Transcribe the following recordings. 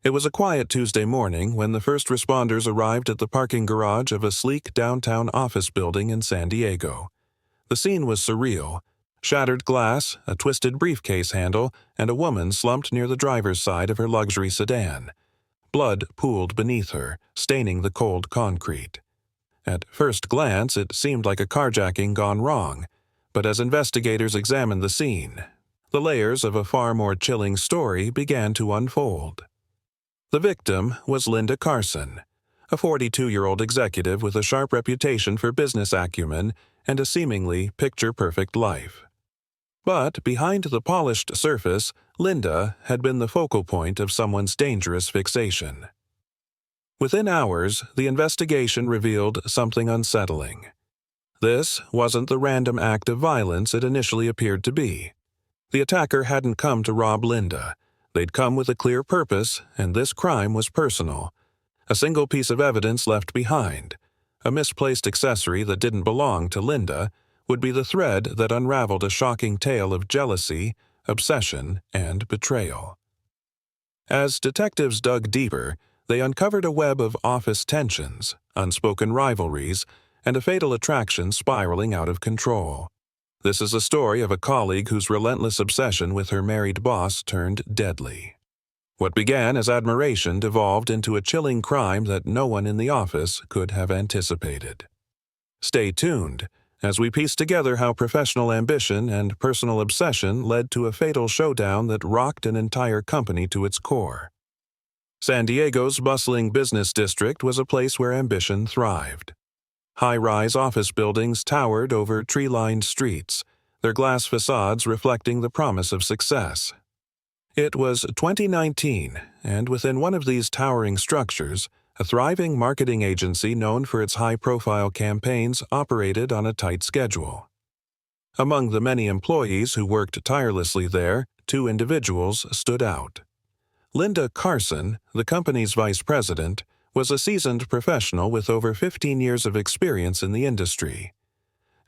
It was a quiet Tuesday morning when the first responders arrived at the parking garage of a sleek downtown office building in San Diego. The scene was surreal. Shattered glass, a twisted briefcase handle, and a woman slumped near the driver's side of her luxury sedan. Blood pooled beneath her, staining the cold concrete. At first glance, it seemed like a carjacking gone wrong, but as investigators examined the scene, the layers of a far more chilling story began to unfold. The victim was Linda Carson, a 42-year-old executive with a sharp reputation for business acumen and a seemingly picture-perfect life. But behind the polished surface, Linda had been the focal point of someone's dangerous fixation. Within hours, the investigation revealed something unsettling. This wasn't the random act of violence it initially appeared to be. The attacker hadn't come to rob Linda. They'd come with a clear purpose, and this crime was personal. A single piece of evidence left behind, a misplaced accessory that didn't belong to Linda, would be the thread that unraveled a shocking tale of jealousy, obsession, and betrayal. As detectives dug deeper, they uncovered a web of office tensions, unspoken rivalries, and a fatal attraction spiraling out of control. This is a story of a colleague whose relentless obsession with her married boss turned deadly. What began as admiration devolved into a chilling crime that no one in the office could have anticipated. Stay tuned as we piece together how professional ambition and personal obsession led to a fatal showdown that rocked an entire company to its core. San Diego's bustling business district was a place where ambition thrived. High-rise office buildings towered over tree-lined streets, their glass facades reflecting the promise of success. It was 2019, and within one of these towering structures, a thriving marketing agency known for its high-profile campaigns operated on a tight schedule. Among the many employees who worked tirelessly there, two individuals stood out. Linda Carson, the company's vice president, was a seasoned professional with over 15 years of experience in the industry.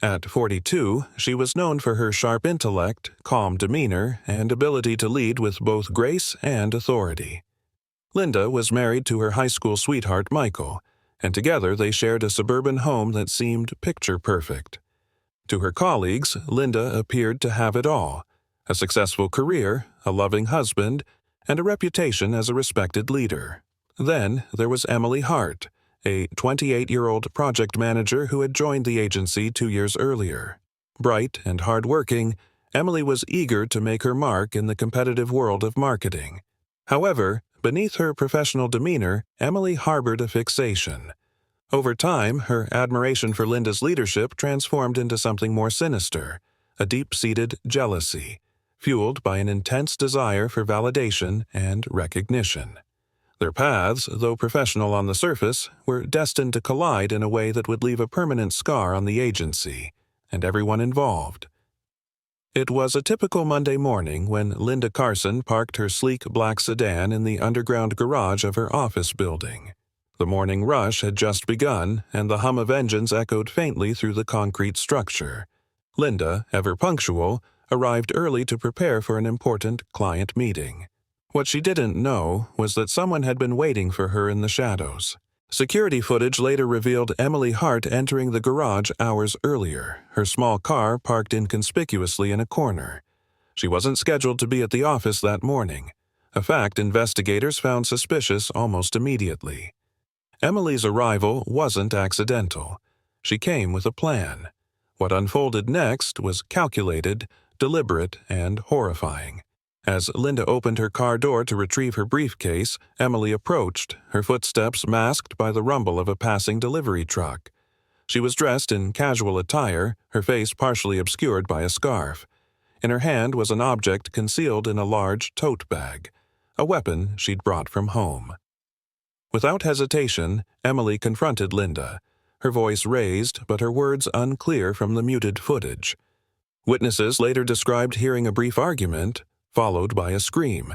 At 42, she was known for her sharp intellect, calm demeanor, and ability to lead with both grace and authority. Linda was married to her high school sweetheart Michael, and together they shared a suburban home that seemed picture-perfect. To her colleagues, Linda appeared to have it all: a successful career, a loving husband, and a reputation as a respected leader. Then there was Emily Hart, a 28-year-old project manager who had joined the agency 2 years earlier. Bright and hard-working, Emily was eager to make her mark in the competitive world of marketing. However, beneath her professional demeanor, Emily harbored a fixation. Over time, her admiration for Linda's leadership transformed into something more sinister, a deep-seated jealousy, fueled by an intense desire for validation and recognition. Their paths, though professional on the surface, were destined to collide in a way that would leave a permanent scar on the agency and everyone involved. It was a typical Monday morning when Linda Carson parked her sleek black sedan in the underground garage of her office building. The morning rush had just begun, and the hum of engines echoed faintly through the concrete structure. Linda, ever punctual, arrived early to prepare for an important client meeting. What she didn't know was that someone had been waiting for her in the shadows. Security footage later revealed Emily Hart entering the garage hours earlier, her small car parked inconspicuously in a corner. She wasn't scheduled to be at the office that morning, a fact investigators found suspicious almost immediately. Emily's arrival wasn't accidental. She came with a plan. What unfolded next was calculated, deliberate, and horrifying. As Linda opened her car door to retrieve her briefcase, Emily approached, her footsteps masked by the rumble of a passing delivery truck. She was dressed in casual attire, her face partially obscured by a scarf. In her hand was an object concealed in a large tote bag, a weapon she'd brought from home. Without hesitation, Emily confronted Linda, her voice raised but her words unclear from the muted footage. Witnesses later described hearing a brief argument, followed by a scream.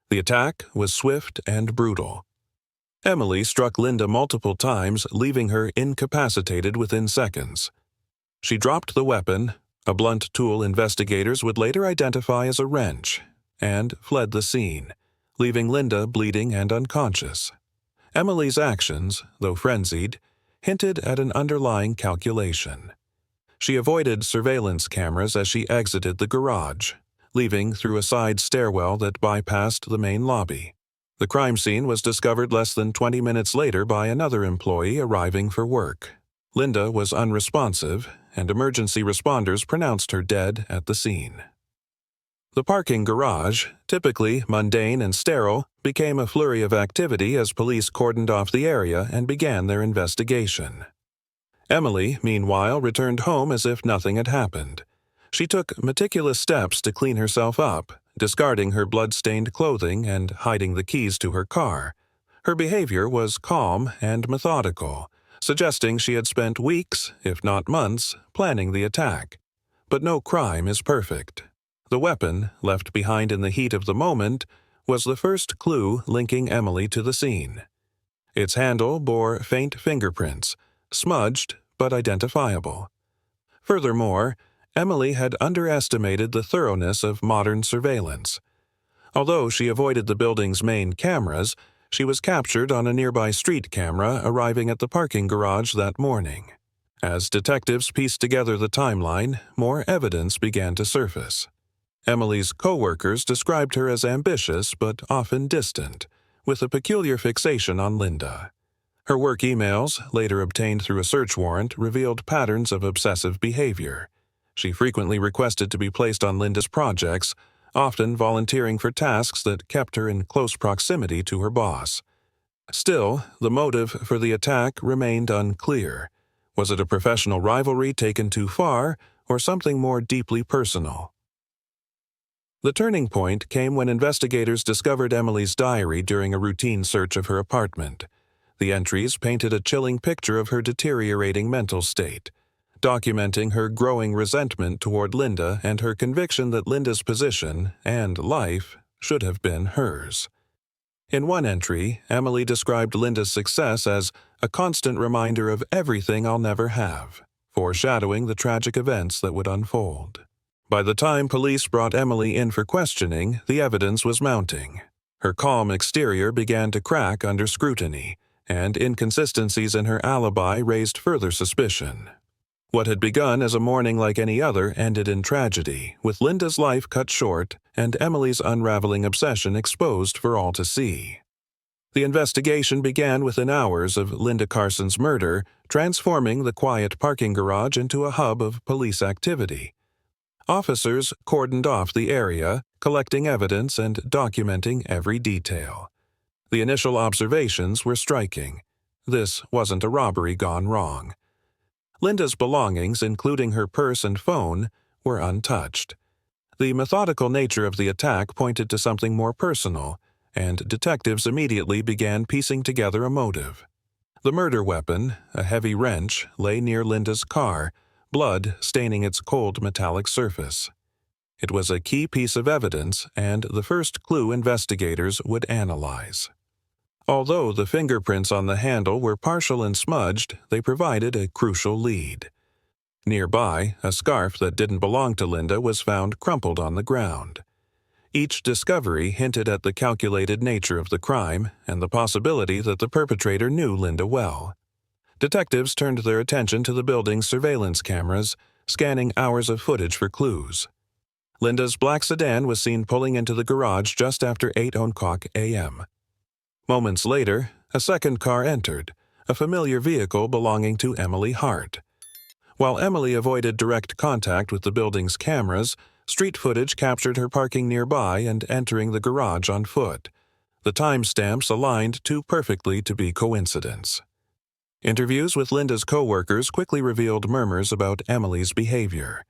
The attack was swift and brutal. Emily struck Linda multiple times, leaving her incapacitated within seconds. She dropped the weapon, a blunt tool investigators would later identify as a wrench, and fled the scene, leaving Linda bleeding and unconscious. Emily's actions, though frenzied, hinted at an underlying calculation. She avoided surveillance cameras as she exited the garage, leaving through a side stairwell that bypassed the main lobby. The crime scene was discovered less than 20 minutes later by another employee arriving for work. Linda was unresponsive, and emergency responders pronounced her dead at the scene. The parking garage, typically mundane and sterile, became a flurry of activity as police cordoned off the area and began their investigation. Emily, meanwhile, returned home as if nothing had happened. She took meticulous steps to clean herself up, discarding her blood-stained clothing and hiding the keys to her car. Her behavior was calm and methodical, suggesting she had spent weeks, if not months, planning the attack. But no crime is perfect. The weapon, left behind in the heat of the moment, was the first clue linking Emily to the scene. Its handle bore faint fingerprints, smudged but identifiable. Furthermore, Emily had underestimated the thoroughness of modern surveillance. Although she avoided the building's main cameras, she was captured on a nearby street camera arriving at the parking garage that morning. As detectives pieced together the timeline, more evidence began to surface. Emily's co-workers described her as ambitious but often distant, with a peculiar fixation on Linda. Her work emails, later obtained through a search warrant, revealed patterns of obsessive behavior. She frequently requested to be placed on Linda's projects, often volunteering for tasks that kept her in close proximity to her boss. Still, the motive for the attack remained unclear. Was it a professional rivalry taken too far, or something more deeply personal? The turning point came when investigators discovered Emily's diary during a routine search of her apartment. The entries painted a chilling picture of her deteriorating mental state, documenting her growing resentment toward Linda and her conviction that Linda's position and life should have been hers. In one entry, Emily described Linda's success as a constant reminder of everything I'll never have, foreshadowing the tragic events that would unfold. By the time police brought Emily in for questioning, the evidence was mounting. Her calm exterior began to crack under scrutiny, and inconsistencies in her alibi raised further suspicion. What had begun as a morning like any other ended in tragedy, with Linda's life cut short and Emily's unraveling obsession exposed for all to see. The investigation began within hours of Linda Carson's murder, transforming the quiet parking garage into a hub of police activity. Officers cordoned off the area, collecting evidence and documenting every detail. The initial observations were striking. This wasn't a robbery gone wrong. Linda's belongings, including her purse and phone, were untouched. The methodical nature of the attack pointed to something more personal, and detectives immediately began piecing together a motive. The murder weapon, a heavy wrench, lay near Linda's car, blood staining its cold metallic surface. It was a key piece of evidence and the first clue investigators would analyze. Although the fingerprints on the handle were partial and smudged, they provided a crucial lead. Nearby, a scarf that didn't belong to Linda was found crumpled on the ground. Each discovery hinted at the calculated nature of the crime and the possibility that the perpetrator knew Linda well. Detectives turned their attention to the building's surveillance cameras, scanning hours of footage for clues. Linda's black sedan was seen pulling into the garage just after 8:00 a.m. Moments later, a second car entered, a familiar vehicle belonging to Emily Hart. While Emily avoided direct contact with the building's cameras, street footage captured her parking nearby and entering the garage on foot. The timestamps aligned too perfectly to be coincidence. Interviews with Linda's co-workers quickly revealed murmurs about Emily's behavior.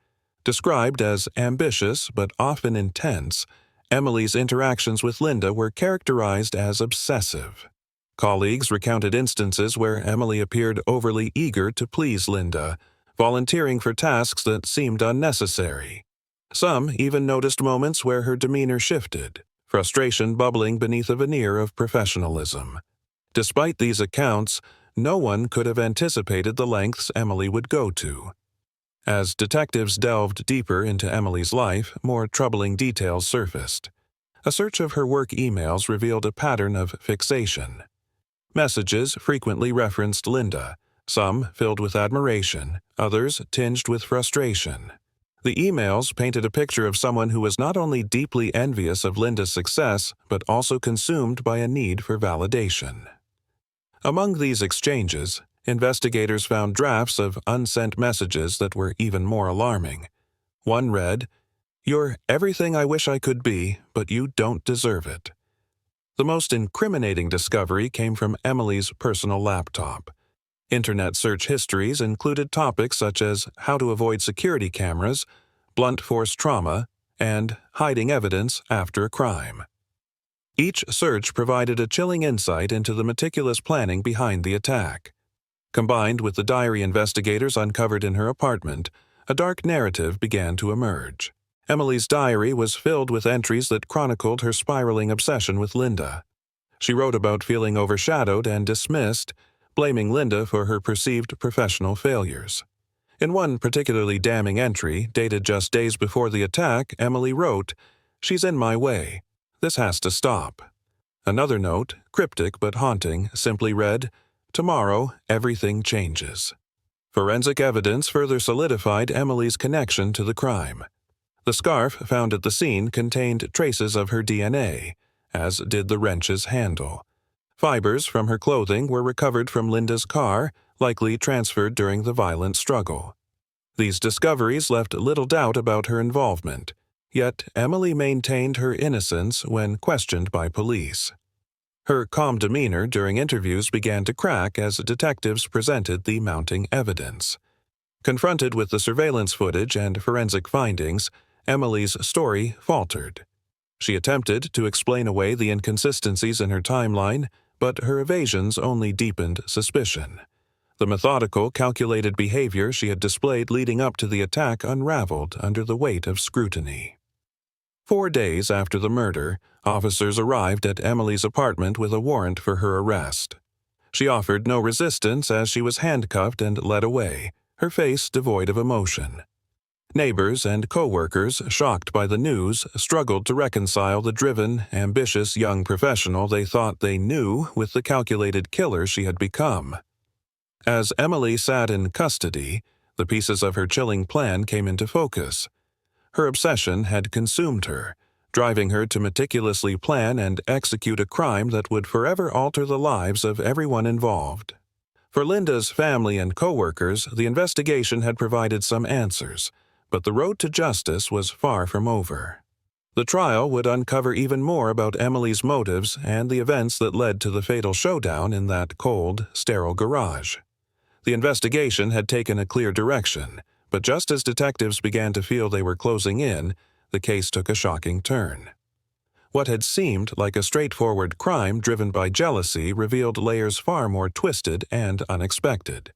Described as ambitious but often intense, Emily's interactions with Linda were characterized as obsessive. Colleagues recounted instances where Emily appeared overly eager to please Linda, volunteering for tasks that seemed unnecessary. Some even noticed moments where her demeanor shifted, frustration bubbling beneath a veneer of professionalism. Despite these accounts, no one could have anticipated the lengths Emily would go to. As detectives delved deeper into Emily's life, more troubling details surfaced. A search of her work emails revealed a pattern of fixation. Messages frequently referenced Linda, some filled with admiration, others tinged with frustration. The emails painted a picture of someone who was not only deeply envious of Linda's success, but also consumed by a need for validation. Among these exchanges, investigators found drafts of unsent messages that were even more alarming. One read, "You're everything I wish I could be, but you don't deserve it." The most incriminating discovery came from Emily's personal laptop. Internet search histories included topics such as how to avoid security cameras, blunt force trauma, and hiding evidence after a crime. Each search provided a chilling insight into the meticulous planning behind the attack. Combined with the diary investigators uncovered in her apartment, a dark narrative began to emerge. Emily's diary was filled with entries that chronicled her spiraling obsession with Linda. She wrote about feeling overshadowed and dismissed, blaming Linda for her perceived professional failures. In one particularly damning entry, dated just days before the attack, Emily wrote, "She's in my way. This has to stop." Another note, cryptic but haunting, simply read, "Tomorrow, everything changes." Forensic evidence further solidified Emily's connection to the crime. The scarf found at the scene contained traces of her DNA, as did the wrench's handle. Fibers from her clothing were recovered from Linda's car, likely transferred during the violent struggle. These discoveries left little doubt about her involvement, yet Emily maintained her innocence when questioned by police. Her calm demeanor during interviews began to crack as detectives presented the mounting evidence. Confronted with the surveillance footage and forensic findings, Emily's story faltered. She attempted to explain away the inconsistencies in her timeline, but her evasions only deepened suspicion. The methodical, calculated behavior she had displayed leading up to the attack unraveled under the weight of scrutiny. 4 days after the murder, officers arrived at Emily's apartment with a warrant for her arrest. She offered no resistance as she was handcuffed and led away, her face devoid of emotion. Neighbors and co-workers, shocked by the news, struggled to reconcile the driven, ambitious young professional they thought they knew with the calculated killer she had become. As Emily sat in custody, the pieces of her chilling plan came into focus. Her obsession had consumed her, driving her to meticulously plan and execute a crime that would forever alter the lives of everyone involved. For Linda's family and co-workers, the investigation had provided some answers, but the road to justice was far from over. The trial would uncover even more about Emily's motives and the events that led to the fatal showdown in that cold, sterile garage. The investigation had taken a clear direction, but just as detectives began to feel they were closing in, the case took a shocking turn. What had seemed like a straightforward crime driven by jealousy revealed layers far more twisted and unexpected.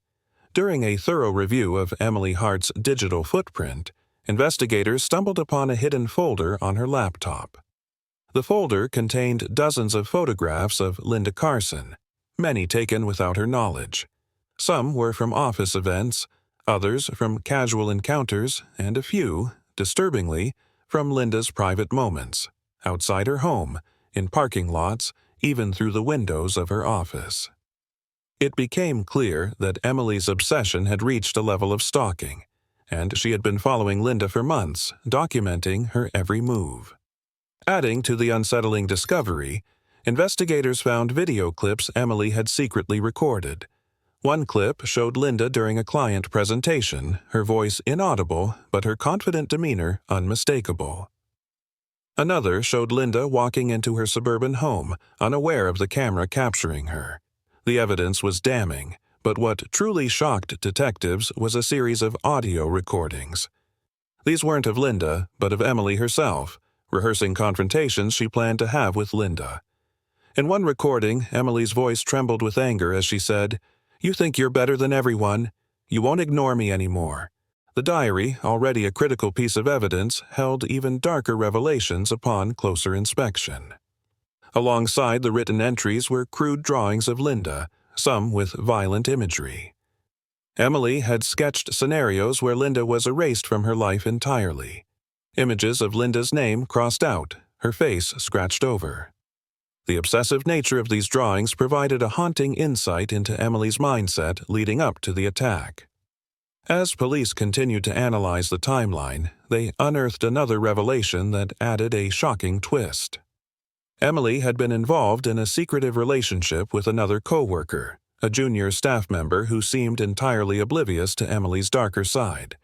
During a thorough review of Emily Hart's digital footprint, investigators stumbled upon a hidden folder on her laptop. The folder contained dozens of photographs of Linda Carson, many taken without her knowledge. Some were from office events, others from casual encounters, and a few, disturbingly, from Linda's private moments, outside her home, in parking lots, even through the windows of her office. It became clear that Emily's obsession had reached a level of stalking, and she had been following Linda for months, documenting her every move. Adding to the unsettling discovery, investigators found video clips Emily had secretly recorded. One clip showed Linda during a client presentation, her voice inaudible, but her confident demeanor unmistakable. Another showed Linda walking into her suburban home, unaware of the camera capturing her. The evidence was damning, but what truly shocked detectives was a series of audio recordings. These weren't of Linda, but of Emily herself, rehearsing confrontations she planned to have with Linda. In one recording, Emily's voice trembled with anger as she said, "You think you're better than everyone? You won't ignore me anymore." The diary, already a critical piece of evidence, held even darker revelations upon closer inspection. Alongside the written entries were crude drawings of Linda, some with violent imagery. Emily had sketched scenarios where Linda was erased from her life entirely. Images of Linda's name crossed out, her face scratched over. The obsessive nature of these drawings provided a haunting insight into Emily's mindset leading up to the attack. As police continued to analyze the timeline, they unearthed another revelation that added a shocking twist. Emily had been involved in a secretive relationship with another co-worker, a junior staff member who seemed entirely oblivious to Emily's darker side.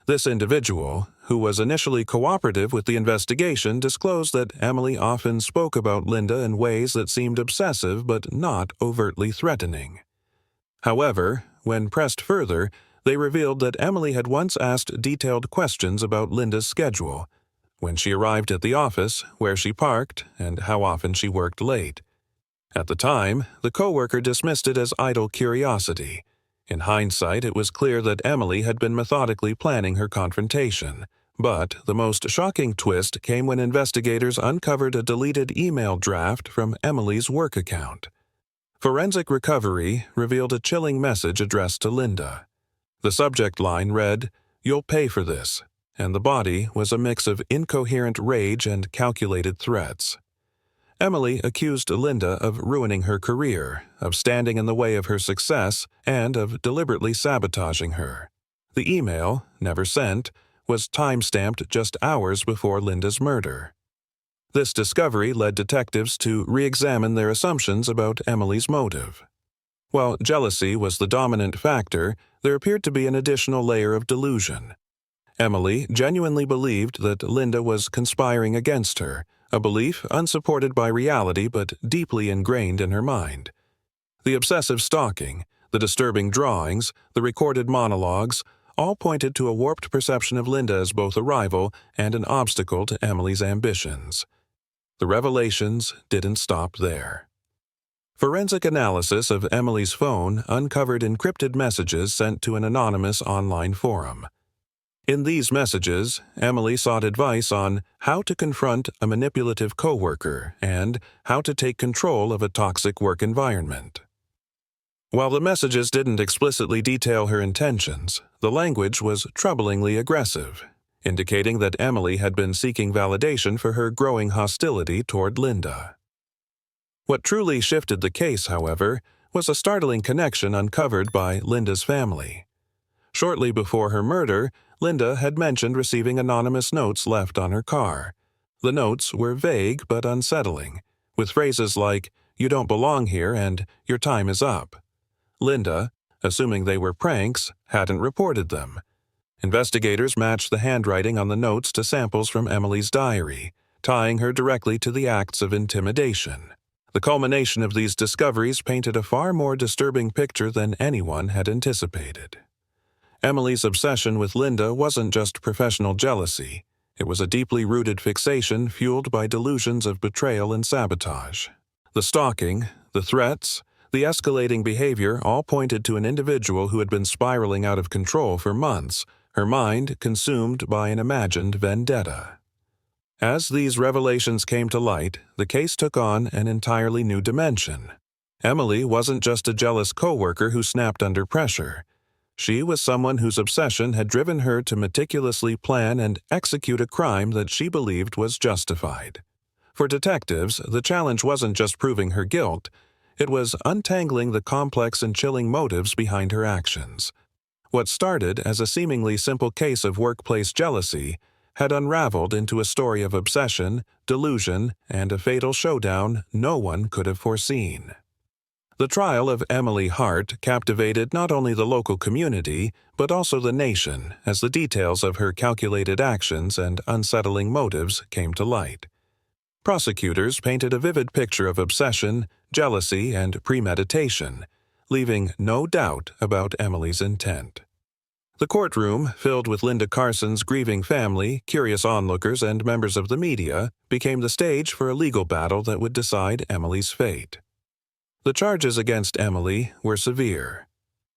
This individual, who was initially cooperative with the investigation, disclosed that Emily often spoke about Linda in ways that seemed obsessive but not overtly threatening. However, when pressed further, they revealed that Emily had once asked detailed questions about Linda's schedule, when she arrived at the office, where she parked, and how often she worked late. At the time, the coworker dismissed it as idle curiosity. In hindsight, it was clear that Emily had been methodically planning her confrontation. But the most shocking twist came when investigators uncovered a deleted email draft from Emily's work account. Forensic recovery revealed a chilling message addressed to Linda. The subject line read, "You'll pay for this," and the body was a mix of incoherent rage and calculated threats. Emily accused Linda of ruining her career, of standing in the way of her success, and of deliberately sabotaging her. The email, never sent, was time-stamped just hours before Linda's murder. This discovery led detectives to re-examine their assumptions about Emily's motive. While jealousy was the dominant factor, there appeared to be an additional layer of delusion. Emily genuinely believed that Linda was conspiring against her, a belief unsupported by reality but deeply ingrained in her mind. The obsessive stalking, the disturbing drawings, the recorded monologues, all pointed to a warped perception of Linda as both a rival and an obstacle to Emily's ambitions. The revelations didn't stop there. Forensic analysis of Emily's phone uncovered encrypted messages sent to an anonymous online forum. In these messages, Emily sought advice on how to confront a manipulative coworker and how to take control of a toxic work environment. While the messages didn't explicitly detail her intentions, the language was troublingly aggressive, indicating that Emily had been seeking validation for her growing hostility toward Linda. What truly shifted the case, however, was a startling connection uncovered by Linda's family. Shortly before her murder, Linda had mentioned receiving anonymous notes left on her car. The notes were vague but unsettling, with phrases like, "You don't belong here," and "Your time is up." Linda, assuming they were pranks, hadn't reported them. Investigators matched the handwriting on the notes to samples from Emily's diary, tying her directly to the acts of intimidation. The culmination of these discoveries painted a far more disturbing picture than anyone had anticipated. Emily's obsession with Linda wasn't just professional jealousy. It was a deeply rooted fixation fueled by delusions of betrayal and sabotage. The stalking, the threats, the escalating behavior all pointed to an individual who had been spiraling out of control for months, her mind consumed by an imagined vendetta. As these revelations came to light, the case took on an entirely new dimension. Emily wasn't just a jealous coworker who snapped under pressure. She was someone whose obsession had driven her to meticulously plan and execute a crime that she believed was justified. For detectives, the challenge wasn't just proving her guilt, it was untangling the complex and chilling motives behind her actions. What started as a seemingly simple case of workplace jealousy had unraveled into a story of obsession, delusion, and a fatal showdown no one could have foreseen. The trial of Emily Hart captivated not only the local community, but also the nation, as the details of her calculated actions and unsettling motives came to light. Prosecutors painted a vivid picture of obsession, jealousy, and premeditation, leaving no doubt about Emily's intent. The courtroom, filled with Linda Carson's grieving family, curious onlookers, and members of the media, became the stage for a legal battle that would decide Emily's fate. The charges against Emily were severe.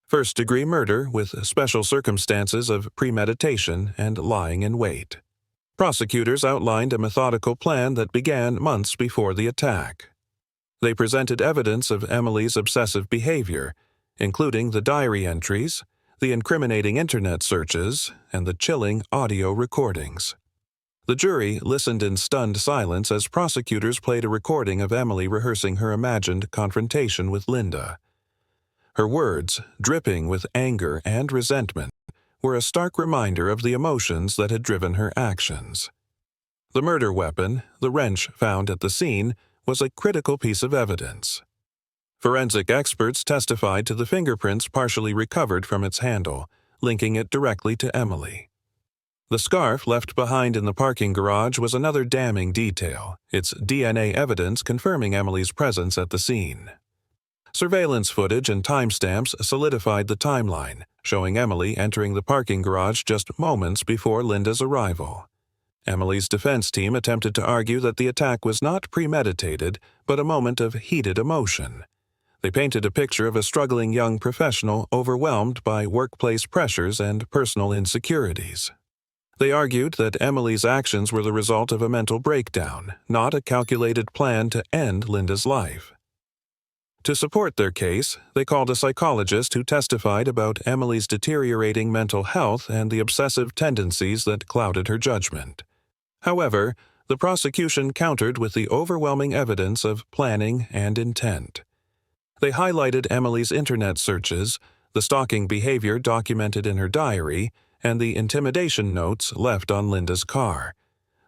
First-degree murder with special circumstances of premeditation and lying in wait. Prosecutors outlined a methodical plan that began months before the attack. They presented evidence of Emily's obsessive behavior, including the diary entries, the incriminating internet searches, and the chilling audio recordings. The jury listened in stunned silence as prosecutors played a recording of Emily rehearsing her imagined confrontation with Linda. Her words, dripping with anger and resentment, were a stark reminder of the emotions that had driven her actions. The murder weapon, the wrench found at the scene, was a critical piece of evidence. Forensic experts testified to the fingerprints partially recovered from its handle, linking it directly to Emily. The scarf left behind in the parking garage was another damning detail, its DNA evidence confirming Emily's presence at the scene. Surveillance footage and timestamps solidified the timeline, showing Emily entering the parking garage just moments before Linda's arrival. Emily's defense team attempted to argue that the attack was not premeditated, but a moment of heated emotion. They painted a picture of a struggling young professional overwhelmed by workplace pressures and personal insecurities. They argued that Emily's actions were the result of a mental breakdown, not a calculated plan to end Linda's life. To support their case, they called a psychologist who testified about Emily's deteriorating mental health and the obsessive tendencies that clouded her judgment. However, the prosecution countered with the overwhelming evidence of planning and intent. They highlighted Emily's internet searches, the stalking behavior documented in her diary, and the intimidation notes left on Linda's car.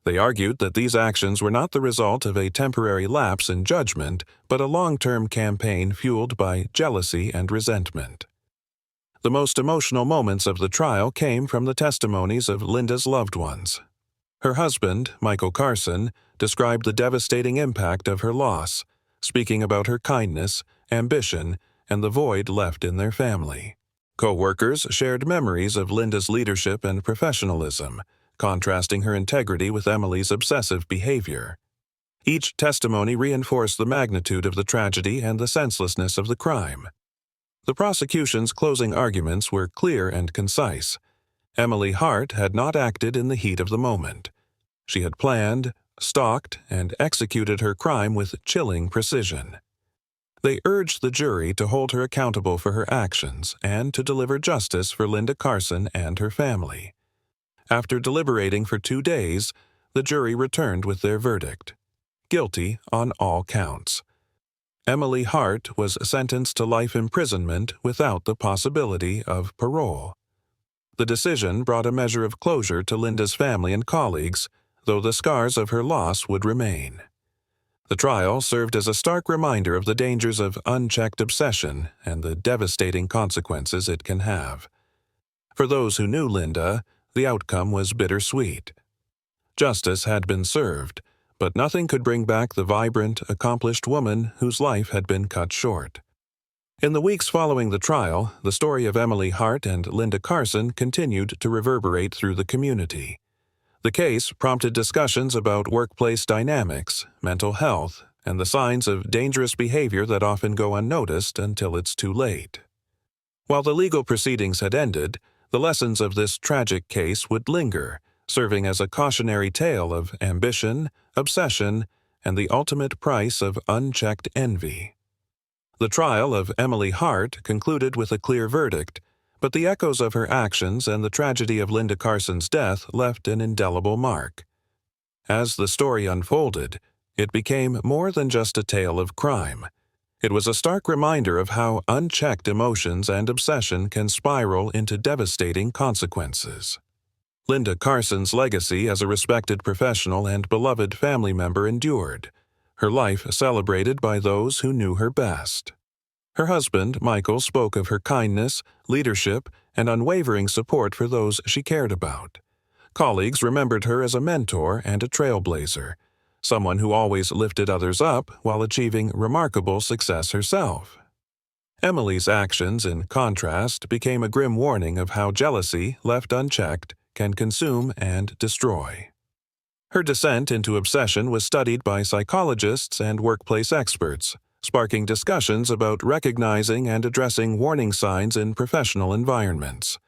They argued that these actions were not the result of a temporary lapse in judgment, but a long-term campaign fueled by jealousy and resentment. The most emotional moments of the trial came from the testimonies of Linda's loved ones. Her husband, Michael Carson, described the devastating impact of her loss, speaking about her kindness, ambition, and the void left in their family. Co-workers shared memories of Linda's leadership and professionalism, contrasting her integrity with Emily's obsessive behavior. Each testimony reinforced the magnitude of the tragedy and the senselessness of the crime. The prosecution's closing arguments were clear and concise. Emily Hart had not acted in the heat of the moment. She had planned, stalked, and executed her crime with chilling precision. They urged the jury to hold her accountable for her actions and to deliver justice for Linda Carson and her family. After deliberating for 2 days, the jury returned with their verdict: guilty on all counts. Emily Hart was sentenced to life imprisonment without the possibility of parole. The decision brought a measure of closure to Linda's family and colleagues, though the scars of her loss would remain. The trial served as a stark reminder of the dangers of unchecked obsession and the devastating consequences it can have. For those who knew Linda, the outcome was bittersweet. Justice had been served, but nothing could bring back the vibrant, accomplished woman whose life had been cut short. In the weeks following the trial, the story of Emily Hart and Linda Carson continued to reverberate through the community. The case prompted discussions about workplace dynamics, mental health, and the signs of dangerous behavior that often go unnoticed until it's too late. While the legal proceedings had ended, the lessons of this tragic case would linger, serving as a cautionary tale of ambition, obsession, and the ultimate price of unchecked envy. The trial of Emily Hart concluded with a clear verdict, but the echoes of her actions and the tragedy of Linda Carson's death left an indelible mark. As the story unfolded, it became more than just a tale of crime. It was a stark reminder of how unchecked emotions and obsession can spiral into devastating consequences. Linda Carson's legacy as a respected professional and beloved family member endured, her life celebrated by those who knew her best. Her husband, Michael, spoke of her kindness, leadership, and unwavering support for those she cared about. Colleagues remembered her as a mentor and a trailblazer, someone who always lifted others up while achieving remarkable success herself. Emily's actions, in contrast, became a grim warning of how jealousy, left unchecked, can consume and destroy. Her descent into obsession was studied by psychologists and workplace experts, sparking discussions about recognizing and addressing warning signs in professional environments.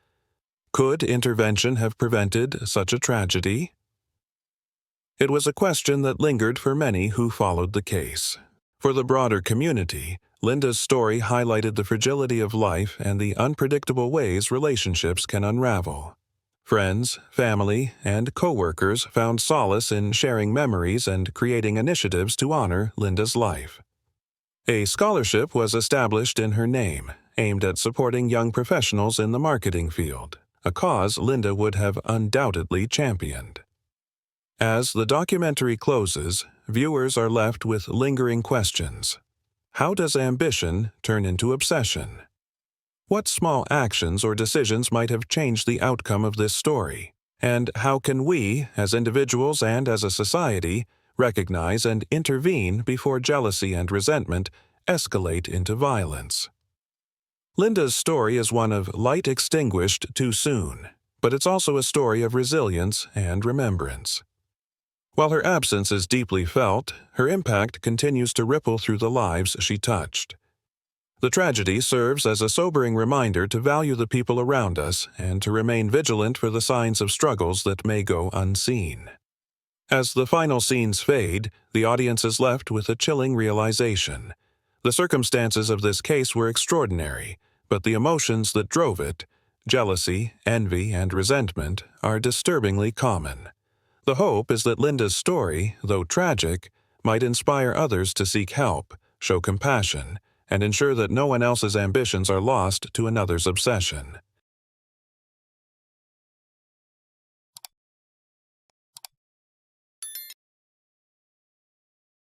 Could intervention have prevented such a tragedy? It was a question that lingered for many who followed the case. For the broader community, Linda's story highlighted the fragility of life and the unpredictable ways relationships can unravel. Friends, family, and coworkers found solace in sharing memories and creating initiatives to honor Linda's life. A scholarship was established in her name, aimed at supporting young professionals in the marketing field, a cause Linda would have undoubtedly championed. As the documentary closes, viewers are left with lingering questions. How does ambition turn into obsession? What small actions or decisions might have changed the outcome of this story? And how can we, as individuals and as a society, recognize and intervene before jealousy and resentment escalate into violence? Linda's story is one of light extinguished too soon, but it's also a story of resilience and remembrance. While her absence is deeply felt, her impact continues to ripple through the lives she touched. The tragedy serves as a sobering reminder to value the people around us and to remain vigilant for the signs of struggles that may go unseen. As the final scenes fade, the audience is left with a chilling realization. The circumstances of this case were extraordinary, but the emotions that drove it, jealousy, envy, and resentment, are disturbingly common. The hope is that Linda's story, though tragic, might inspire others to seek help, show compassion, and ensure that no one else's ambitions are lost to another's obsession.